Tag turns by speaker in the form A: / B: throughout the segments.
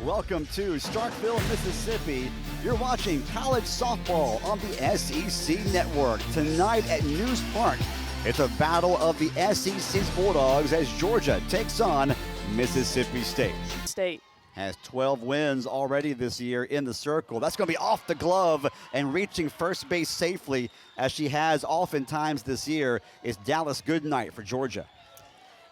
A: Welcome to Starkville, Mississippi. You're watching college softball on the SEC Network. Tonight at News Park, it's a battle of the SEC's Bulldogs as Georgia takes on Mississippi State.
B: State
A: Has 12 wins already this year in the circle. That's going to be off the glove and reaching first base safely, as she has oftentimes this year, is Dallas Goodnight for Georgia.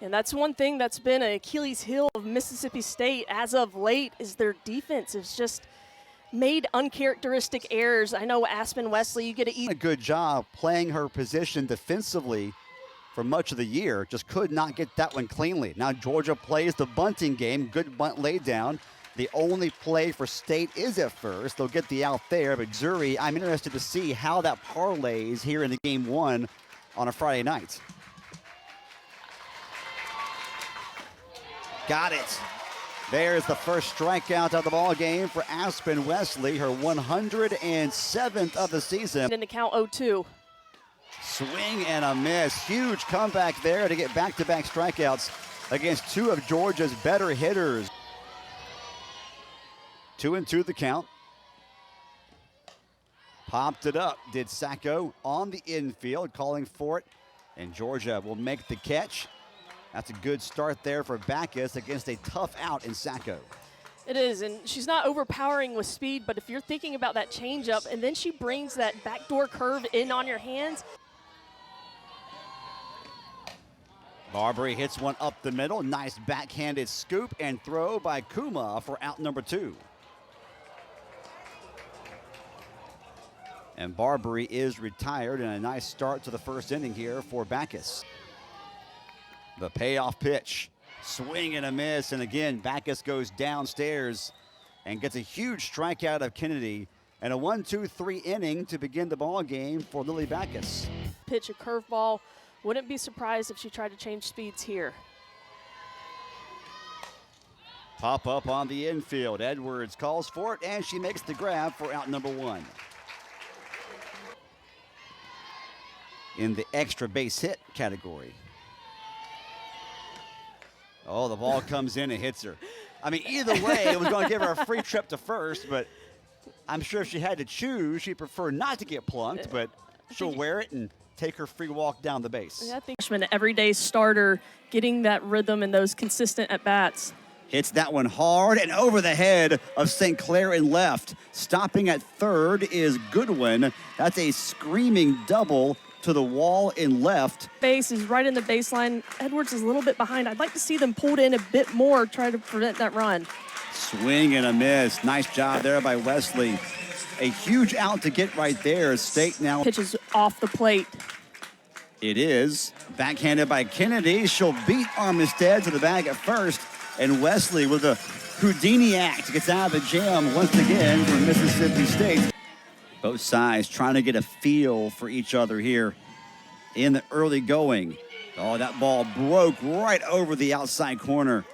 B: And that's one thing that's been an Achilles heel of Mississippi State as of late, is their defense has just made uncharacteristic errors. I know Aspen Wesley, you get to eat
A: A good job playing her position defensively for much of the year. Just could not get that one cleanly. Now Georgia plays the bunting game. Good bunt laid down. The only play for State is at first. They'll get the out there, but Zuri, I'm interested to see how that parlays here in the game one on a Friday night. Got it. There's the first strikeout of the ball game for Aspen Wesley, her 107th of the season.
B: in the count 0-2.
A: Swing and a miss. Huge comeback there to get back-to-back strikeouts against two of Georgia's better hitters. 2-2 the count. Popped it up. Did Sacco on the infield, calling for it. And Georgia will make the catch. That's a good start there for Backus against a tough out in Sacco.
B: It is, and she's not overpowering with speed, but if you're thinking about that changeup and then she brings that backdoor curve in on your hands.
A: Barbary hits one up the middle. Nice backhanded scoop and throw by Kuma for out number 2. And Barbary is retired, and a nice start to the first inning here for Backus. The payoff pitch, swing and a miss, and again, Backus goes downstairs and gets a huge strikeout of Kennedy, and a 1-2-3 inning to begin the ball game for Lily Backus.
B: Pitch a curveball. Wouldn't be surprised if she tried to change speeds here.
A: Pop up on the infield. Edwards calls for it, and she makes the grab for out number 1. In the extra base hit category. Oh, the ball comes in and hits her. I mean, either way, it was going to give her a free trip to first, but I'm sure if she had to choose, she'd prefer not to get plunked, but she'll wear it and take her free walk down the base.
B: Yeah, I think she's an everyday starter, getting that rhythm and those consistent at-bats.
A: Hits that one hard and over the head of St. Clair in left. Stopping at third is Goodwin. That's a screaming double to the wall in left.
B: Base is right in the baseline. Edwards is a little bit behind. I'd like to see them pulled in a bit more, try to prevent that run.
A: Swing and a miss. Nice job there by Wesley. A huge out to get right there. State now
B: Pitches off the plate.
A: It is. Backhanded by Kennedy. She'll beat Armistead to the bag at first. And Wesley with a Houdini act gets out of the jam once again for Mississippi State. Both sides trying to get a feel for each other here in the early going. Oh, that ball broke right over the outside corner.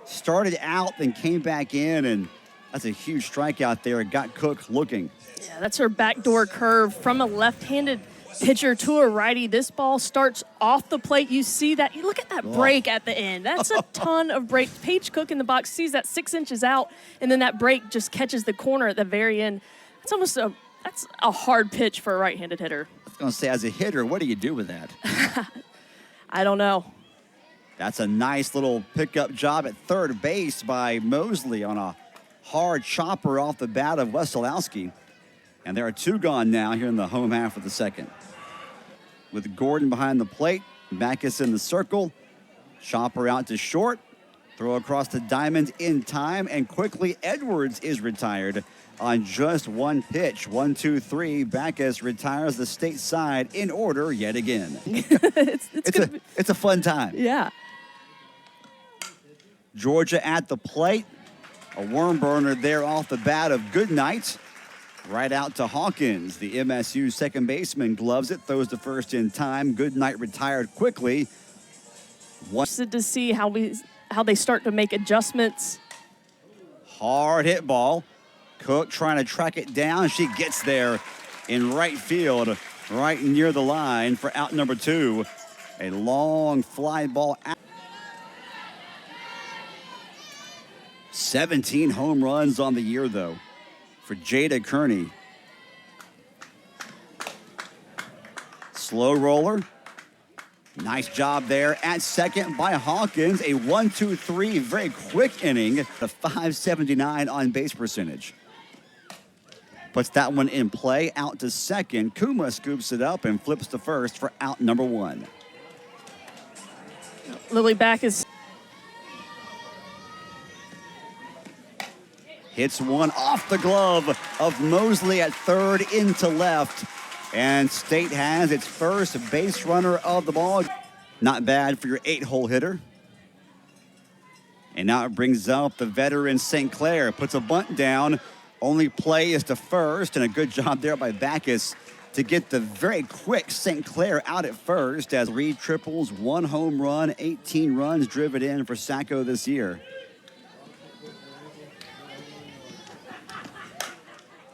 A: Started out, then came back in, and that's a huge strikeout there. It got Cook looking.
B: Yeah, that's her backdoor curve from a left-handed pitcher to a righty. This ball starts off the plate. You see that. You look at that break at the end. That's a ton of break. Paige Cook in the box sees that 6 inches out, and then that break just catches the corner at the very end. That's a hard pitch for a right-handed hitter.
A: I was going to say, as a hitter, what do you do with that?
B: I don't know.
A: That's a nice little pickup job at third base by Mosley on a hard chopper off the bat of Wesolowski. And there are 2 gone now here in the home half of the second. With Gordon behind the plate, Backus in the circle, chopper out to short, throw across the diamond in time, and quickly Edwards is retired on just one pitch. 1-2-3. Backus retires the State side in order yet again. It's a fun time.
B: Yeah.
A: Georgia at the plate. A worm burner there off the bat of Goodnight. Right out to Hawkins. The MSU second baseman gloves it, throws to first in time. Goodnight retired quickly.
B: Interested to see how they start to make adjustments.
A: Hard hit ball. Cook trying to track it down. She gets there in right field, right near the line for out number 2. A long fly ball out. 17 home runs on the year, though, for Jada Kearney. Slow roller. Nice job there at second by Hawkins. A 1-2-3, very quick inning. A .579 on base percentage. Puts that one in play. Out to second. Kuma scoops it up and flips to first for out number 1.
B: Lily Backus
A: hits one off the glove of Mosley at third into left. And State has its first base runner of the ball. Not bad for your 8-hole hitter. And now it brings up the veteran St. Clair. Puts a bunt down. Only play is to first. And a good job there by Backus to get the very quick St. Clair out at first as 3 triples, 1 home run, 18 runs driven in for Sacco this year.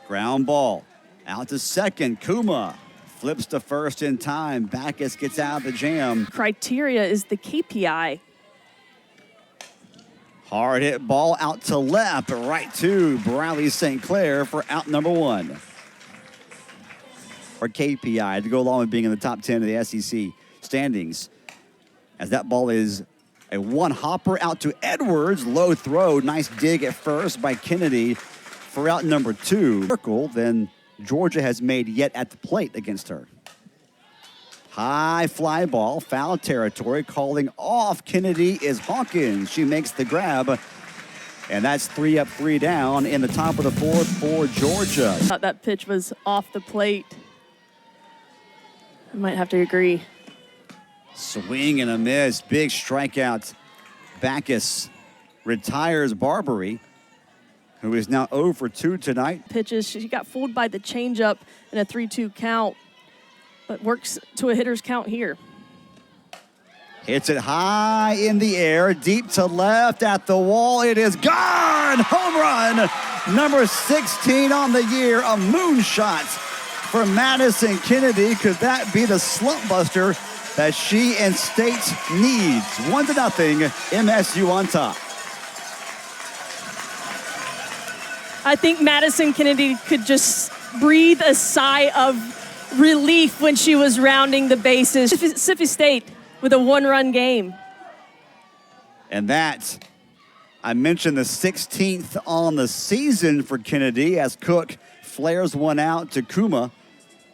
A: Ground ball. Out to second. Kuma flips to first in time. Backus gets out of the jam.
B: criteria is the KPI.
A: Hard hit ball out to left, right to Bradley St. Clair for out number 1. Or KPI to go along with being in the top 10 of the SEC standings. As that ball is a 1-hopper out to Edwards. Low throw. Nice dig at first by Kennedy for out number 2. Then Georgia has made yet at the plate against her. High fly ball, foul territory, calling off Kennedy is Hawkins. She makes the grab, and that's 3 up, 3 down in the top of the 4th for Georgia.
B: Thought that pitch was off the plate. I might have to agree.
A: Swing and a miss, big strikeout. Backus retires Barbary, who is now 0 for 2 tonight.
B: Pitches, she got fooled by the changeup in a 3-2 count, but works to a hitter's count here.
A: Hits it high in the air, deep to left at the wall. It is gone! Home run! Number 16 on the year, a moonshot for Madison Kennedy. Could that be the slump buster that she and State needs? 1-0, MSU on top.
B: I think Madison Kennedy could just breathe a sigh of relief when she was rounding the bases. Mississippi State with a 1-run game.
A: And that, I mentioned the 16th on the season for Kennedy as Cook flares one out to Kuma,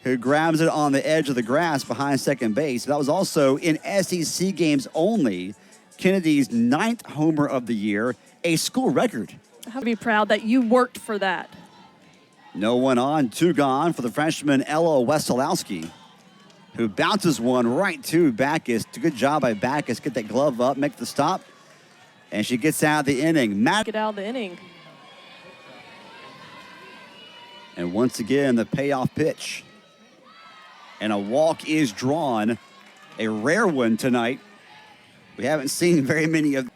A: who grabs it on the edge of the grass behind second base. That was also in SEC games only, Kennedy's 9th homer of the year, a school record.
B: I'll be proud that you worked for that.
A: No one on, 2 gone for the freshman Ella Wesolowski, who bounces one right to Backus. Good job by Backus. Get that glove up, make the stop, and she gets out of the inning.
B: Get out of the inning.
A: And once again, the payoff pitch. And a walk is drawn, a rare one tonight. We haven't seen very many of.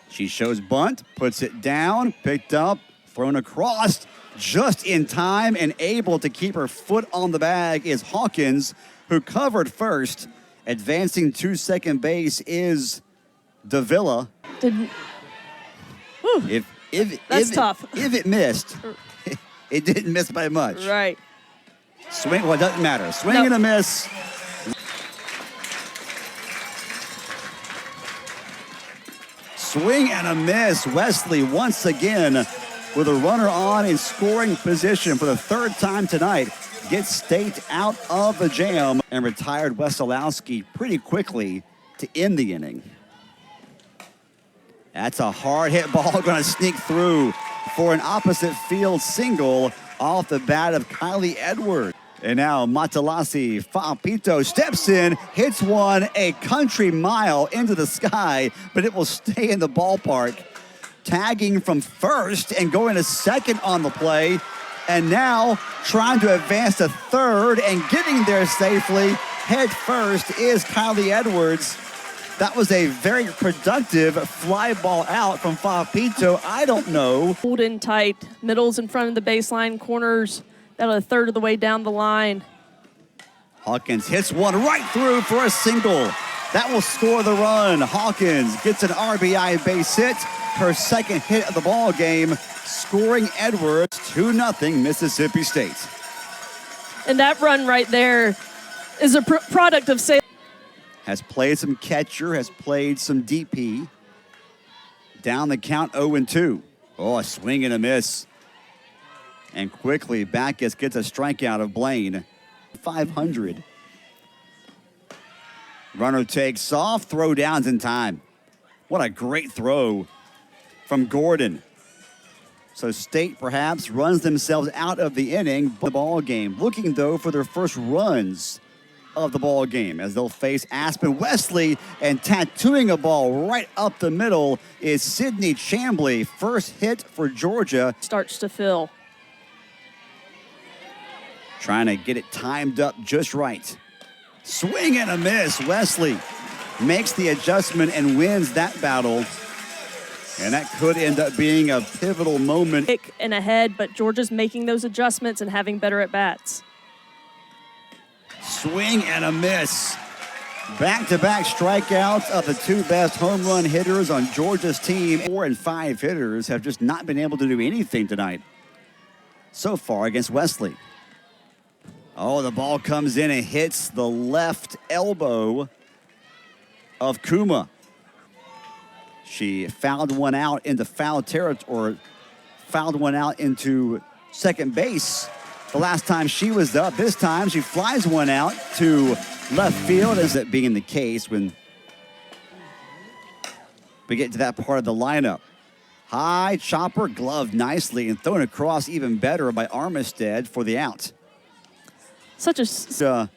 A: She shows bunt, puts it down, picked up, thrown across just in time, and able to keep her foot on the bag is Hawkins, who covered first. Advancing to second base is Davila.
B: That's tough.
A: If it missed, it didn't miss by much.
B: Right.
A: Swing, well, it doesn't matter. Swing
B: Nope.
A: and a miss. Swing and a miss. Wesley once again with a runner on in scoring position for the 3rd time tonight. Gets State out of the jam and retired Wesolowski pretty quickly to end the inning. That's a hard hit ball going to sneak through for an opposite field single off the bat of Kylie Edwards. And now Matalasi Fa'apito steps in, hits one a country mile into the sky, but it will stay in the ballpark. Tagging from first and going to second on the play. And now trying to advance to third and getting there safely. Head first is Kylie Edwards. That was a very productive fly ball out from Fa'apito. I don't know.
B: Hold in tight. Middle's in front of the baseline. Corners about a third of the way down the line.
A: Hawkins hits one right through for a single. That will score the run. Hawkins gets an RBI base hit, her second hit of the ball game, scoring Edwards 2-0 Mississippi State.
B: And that run right there is a product of Salem.
A: Has played some catcher, has played some DP. Down the count 0-2. Oh, a swing and a miss. And quickly, Backus gets a strikeout of Blaine. 500. Runner takes off, throw downs in time. What a great throw from Gordon. So State perhaps runs themselves out of the inning, the ball game. Looking though for their first runs of the ball game as they'll face Aspen Wesley, and tattooing a ball right up the middle is Sydney Chambly. First hit for Georgia.
B: Starts to fill.
A: Trying to get it timed up just right. Swing and a miss. Wesley makes the adjustment and wins that battle. And that could end up being a pivotal moment.
B: Kick and ahead, but Georgia's making those adjustments and having better at-bats.
A: Swing and a miss. Back-to-back strikeouts of the two best home run hitters on Georgia's team. 4 and 5 hitters have just not been able to do anything tonight so far against Wesley. Oh, the ball comes in and hits the left elbow of Kuma. She fouled one out into foul territory, or fouled one out into second base the last time she was up. This time she flies one out to left field, as it being the case when we get to that part of the lineup. High chopper, gloved nicely and thrown across even better by Armistead for the out.
B: Such a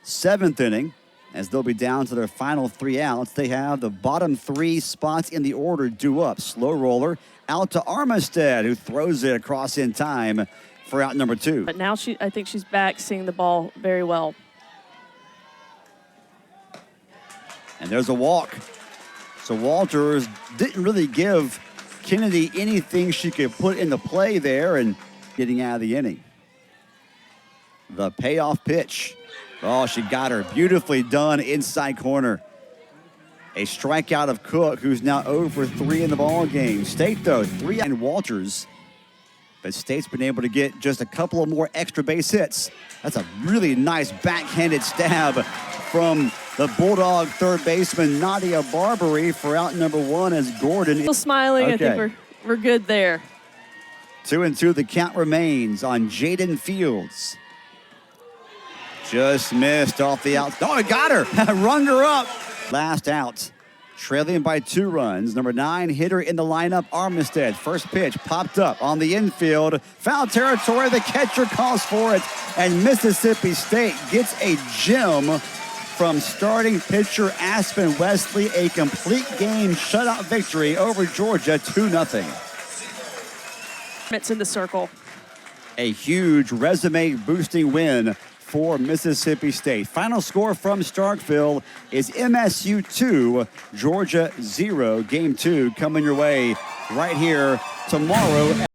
A: seventh inning, as they'll be down to their final 3 outs. They have the bottom 3 spots in the order due up. Slow roller out to Armistead, who throws it across in time for out number 2.
B: But now I think she's back seeing the ball very well.
A: And there's a walk. So Walters didn't really give Kennedy anything she could put into play there, and getting out of the inning. The payoff pitch. Oh, she got her. Beautifully done inside corner. A strikeout of Cook, who's now 0 for 3 in the ball game. State, though, 3 and Walters. But State's been able to get just a couple of more extra base hits. That's a really nice backhanded stab from the Bulldog third baseman, Nadia Barbary, for out number 1 as Gordon.
B: Still smiling.
A: Okay.
B: I think we're good there.
A: 2-2, the count remains on Jaden Fields. Just missed off the out. Oh, it got her. Rung her up. Last out. Trailing by 2 runs. Number 9 hitter in the lineup, Armistead. First pitch popped up on the infield. Foul territory. The catcher calls for it. And Mississippi State gets a gem from starting pitcher Aspen Wesley. A complete game shutout victory over Georgia, 2-0.
B: It's in the circle.
A: A huge resume-boosting win for Mississippi State. Final score from Starkville is MSU 2, Georgia 0. Game 2 coming your way right here tomorrow.